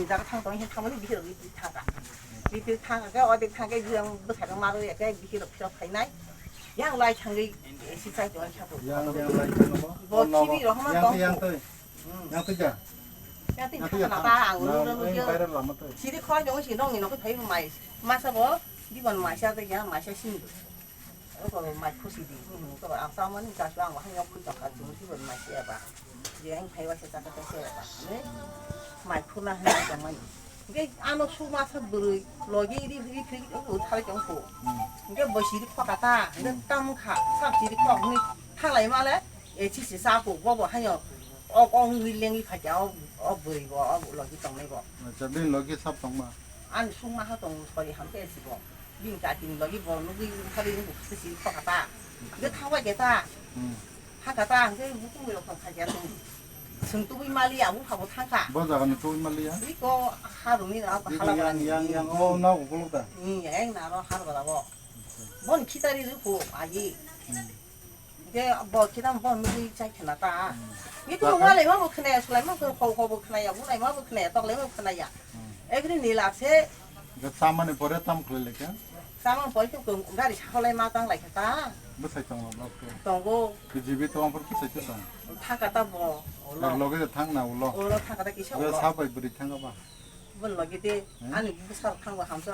자가 상동이 타면 미히로 타가 미히 타가 그 어디 타게 그냥 Bwthar 마루에 그 미히로 필요 없나요? 양 라이 창이 시사이 좀 하고 yang lain kan 뭐 TV로 하면 yang tu 자 야 띵 나다 안 오는 yang 거 bayar lama tu 지리 커 정시 농이 놓고 thấy mày 마사 뭐 이번 마샤 되냐 마샤 신도 그거 마이 코시디 그거 안 싸면 자주 안 하냐 그거 가지고 이번 마시야 봐 여행 배워 세자 때 세야 봐 네 마이 코나 하나 정말 이게 아무 수마서 물 로기 이리 어떻게 정도 이게 뭐 시리 커 갔다 근데 땀카 삽 시리 커 근데 탕来 말에 예 지시 사고 뭐 하냐 ongwilengi khajaw oburibo logi tongnaibo jadi logi sab tongma an sungma ha tong sori hamte sibo bin ka tin logi bo nugi khari ngu sisi khata ge thawa ge ta ha kata ge buku lo khon khaja tu sung tu bi mali ya bu kha bo thangka bo jagan tu mali ya iko harumi na ba hala yang oh na ugulu da yang na ro har ba bo bon kitari ru aji ge bo kitam bo nugi chai khana ta 이거 원래 뭐 그네 술래만 그 호호 그네야 원래 뭐 그네 떡래 뭐 그네야 애그리 니라세 그 사만에 버려 탐 그럴래게 사만 버리고 그 가리 샤올래 마당 라이다 뭐 살짝 뭐 동고 그 집에 또 한번 끼쳤어 타 갖다 뭐 로게 탕 나올로 올라 타 갖다 끼셔 왜 사바이 버리 탕가 봐 뭐 로게데 아니 무사 탄거 함수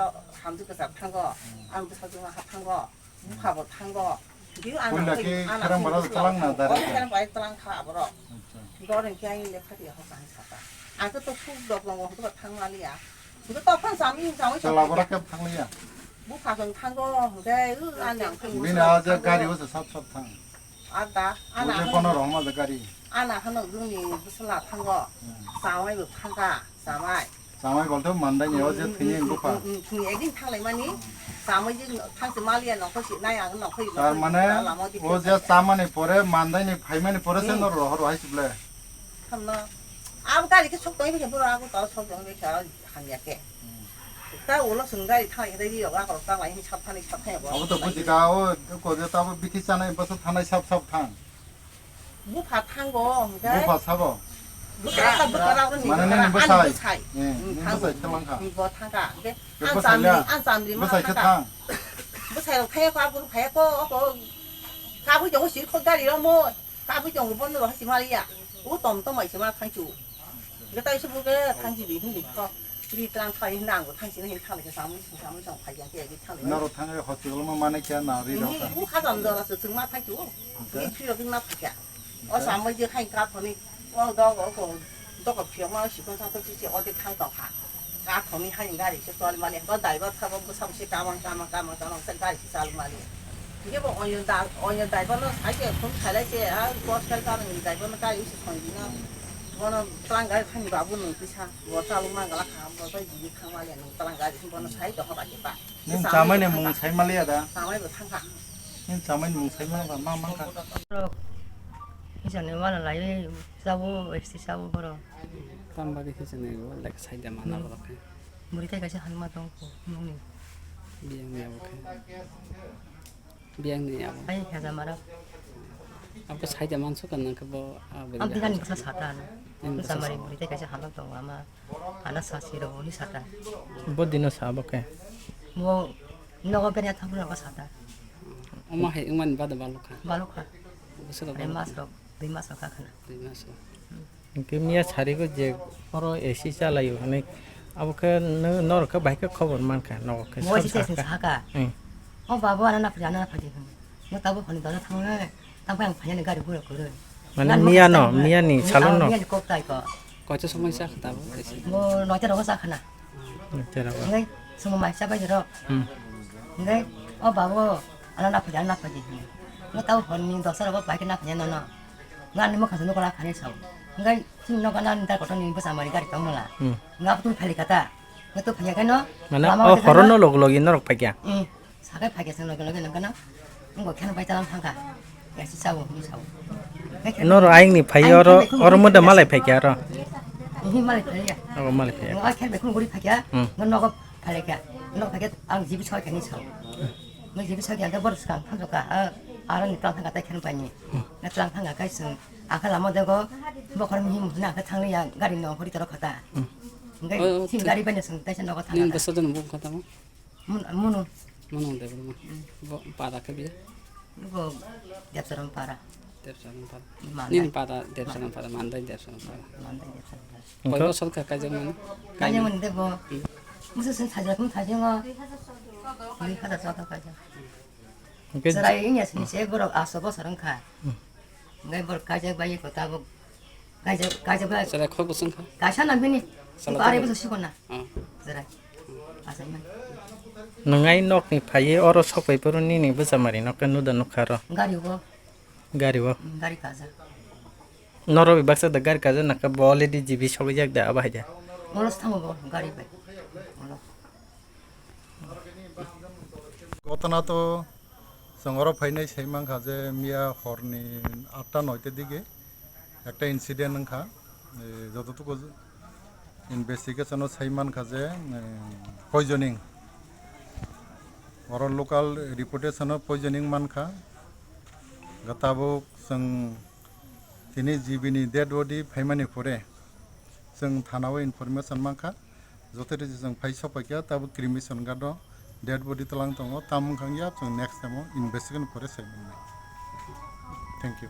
그 탄거 안 무사 좀 탄거 무파고 탄거 이거 안 원래 그런 말도 tallang na dara 그냥 바이 tallang 가 버려 이거는 그냥 레파리 하고 안 사다 아 그것도 푹 넣고 그거 탕 말이야 이거 떡판 삼이 장을 잘라버렸게 탕리야 무파선 탄거 근데 안양 우리는 아저 가리 와서 삽삽탕 아다 아나 우리 번호 얼마다 가리 아나 하는 눈이 무슨 나 탄거 사와이 탄가 사와이 사마이 걸도 만다니 어제 그냥 누파 그 얘기 탕래만이 사마이 탕스 말이야 너 혹시 나야 너 혹시 잘 만에 어제 사만이 버려 만다니 파이만이 버려서 너로 하루 하시블래 참나 아무가 이렇게 속도이 그냥 보라고 또 속도이 이렇게 한 개게 딱 올라 순간이 타이 되리 여가 걸었다 많이 찹타니 뭐 아무도 부지가 거기 따고 비키잖아요 벌써 타나 삽삽탕 무파 탄거 무파 사고 만에는 무사이 무사이 탕랑카 이거 탄가 이게 안 사람들이 무사이 탕 무사이 패고 패고 가부 정도 실 코다리로 뭐 가부 정도 번으로 하지 말이야 우dom도 뭐 있으면 탕주 이거 따위서 보게 탕집이 힘들고 우리 땅 타이 나고 탕신은 힘 타는 게 사무실 발견 게 탕을 나로 탕에 헛들만 많이 캐나 리로 우 가담 들어서 정말 탕주 이 필요 끝나 파게 사무실 하니까 돈이 너가 병원 시간 사도 지지 어디 탕도 가 돈이 하니까 이제 또 말이야 너 나이가 타고 뭐 사무실 가만 생각이 살 말이야 이게 뭐 언년 달고는 아직 돈 살아야지 아 고스칼 가는 게 달고는 가 있을 건지나 뭐는 땅가 한 바구는 그차 뭐 자루만 가라 가면서 이 탕말이야 땅가 신번은 사이도 하가지 봐 자만에 뭐 살말이야다 사마이도 탕가 자만에 뭐 살말이야 망망가 이전에 와는 라이 사고 FC 사고 걸어 땀바디 해주네고 like 사이드 만나러 갈게 우리 때까지 한 마도 없고 형님 비행이야 아니 가자 말아 아까 사이드 만서 갔나 그거 안 비가니 무슨 사다 무슨 말이 우리 때까지 한 마도 아마 하나 사시로 우리 사다 뭐 디노 사볼게 뭐 너가 그냥 타고나가 사다 엄마 해 응만 받아 발로카 말로카 무슨 비마서 가카나 Kimia Chariwi je oro AC chalayo hani अब के नर के बाइक खबर मान का न के 뭐 진짜 사가 바보 하나 나쁘지 너 따보 보니 너는 상을 땅방 반년에 가리 보여 그래 माने मियानी salon no 미안이 꼽다 이거 거저 소문사 갔다고 뭐 너처럼 사카나 तेरा 근데 스무 마이 사바지로 근데 바보 하나 나쁘지 너 따보 보니 너 서로 바이크 나쁘냐 너는 나는 뭐 가서 너가 가네서 그러니까 지금 너가 나는 달 거는 무슨 말이 가리 떠물라 나 또 팔리 갔다 너또 팔리가 너 माने हरनो लोग इन रख पाक्या 사가 파게서 너는 거나 이거 캐는 바이자랑 판가 야시 사고 니 사고 नर आइंग नि फाइ और मद मालाय पाक्या र 이 말이 팔리야 अब मालाय पाक्या 너 캐는 그 우리 파게 너 너가 팔리가 너 파게 안 집이 처게 니 사고 너 집이 처게 안 버스가 판도가 아는 땅 판가 캐는 바니 나 땅 판가 가있음 아까 라모 되고 뭐 그럼 힘 무슨 아까 탕리야 가리 너 허리 들어갔다 Enggak, tim gari banyak seng, tapi nggak nin tahu. besok dan bukan kata mah Munu, mana udah belum pada ke dia gua dia serem parah. tiap salam pada Mandai. nin pada tiap salam pada mandai tiap salam pada Mandai dia serem parah. kau itu soal kakak jangan Kayaknya mende bo, musuh sen saja kamu saja nggak. Ini kata soal kaja. Serai ini sih saya baru asal serem kah. Enggak berkaja bayi kota bu, kaja bayi. saya kau bosan kah Kaca nabi nih, pare bu sih kona. ah Serai, asal mana? Nungai nok ni paye oro sopai puru ni busa mari nok nu da nokaro. Gari bu, Gari wo. gari kaza. Noro bi baksa da gari kaza nak bole di jibi sobi jak da abah ja. Molos tamu bu, gari bayi. Molos. ঘটনা তো সঙ্গর ফাইনাই সেইমাং খাজে মিয়া হরনি 8টা 9টার দিকে একটা ইনসিডেন্ট খা যতটুকু ইনভেস্টিগেশন সেইমান খাজে পয়জনিং ওর লোকাল রিপোর্টেশন পয়জনিং মানখা গাতাবুক जों তিনি জিবিনি ডেড বডি ফাইমানি পরে जों थानाव इनफरमेशन मानखा जतरे जों फाइ सपाइया ताबो क्रिमिशन गादो डेड बडी तलां दङ ताम खांगिया जों नेक्स्ट टाइम इनभेस्टिगेशन फरे साइमोन थैंक यू